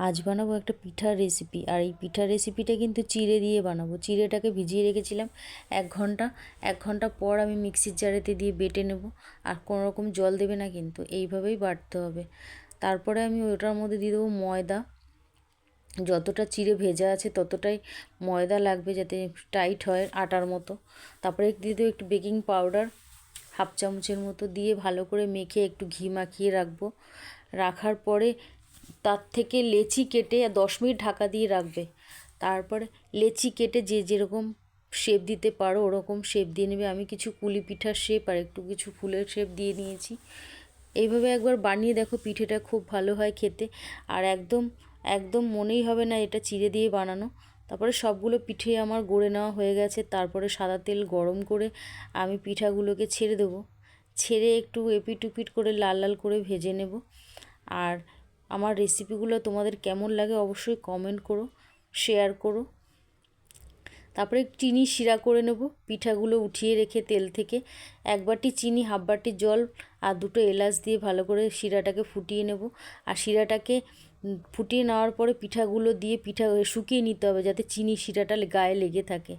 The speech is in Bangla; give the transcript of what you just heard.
আজ বানাবো একটা পিঠার রেসিপি। আর এই পিঠার রেসিপিটা কিন্তু চিড়ে দিয়ে বানাবো। চিড়েটাকে ভিজিয়ে রেখেছিলাম 1 ঘন্টা। 1 ঘন্টা পর আমি মিক্সির জারেতে দিয়ে বেটে নেব। আর কোনো রকম জল দেবে না, কিন্তু এইভাবেই বাটতে হবে। তারপরে আমি ওটার মধ্যে দিয়ে দেবো ময়দা। যতটা চিড়ে ভেজা আছে ততটাই ময়দা লাগবে, যাতে টাইট হয় আটার মতো। তারপরে দিয়ে দেবো একটু বেকিং পাউডার 1/2 চামচের মতো, দিয়ে ভালো করে মেখে একটু ঘি মাখিয়ে রাখবো। রাখার পরে তার থেকে লেচি কেটে 10 মিনিট ঢাকা দিয়ে রাখবে। তারপরে লেচি কেটে যে যেরকম শেপ দিতে পারো ওরকম শেপ দিয়ে নেবে। আমি কিছু কুলি পিঠার শেপ আর একটু কিছু ফুলের শেপ দিয়ে নিয়েছি। এইভাবে একবার বানিয়ে দেখো, পিঠেটা খুব ভালো হয় খেতে। আর একদম একদম মনেই হবে না এটা চিড়ে দিয়ে বানানো। তারপরে সবগুলো পিঠে আমার গড়ে নেওয়া হয়ে গেছে। তারপরে সাদা তেল গরম করে আমি পিঠাগুলোকে ছেড়ে দেবো। ছেড়ে একটু এপিট উপিট করে লাল লাল করে ভেজে নেব। আর আমার রেসিপিগুলো তোমাদের কেমন লাগে অবশ্যই কমেন্ট করো, শেয়ার করো। তারপরে চিনি শিরা করে নেব। পিঠাগুলো উঠিয়ে রেখে তেল থেকে 1 বাটি চিনি, 1/2 বাটি জল আর 2টো এলাচ দিয়ে ভালো করে শিরাটাকে ফুটিয়ে নেব। আর শিরাটাকে ফুটিয়ে নেওয়ার পরে পিঠাগুলো দিয়ে শুকিয়ে নিতে হবে, যাতে চিনি শিরাটা গায়ে লেগে থাকে।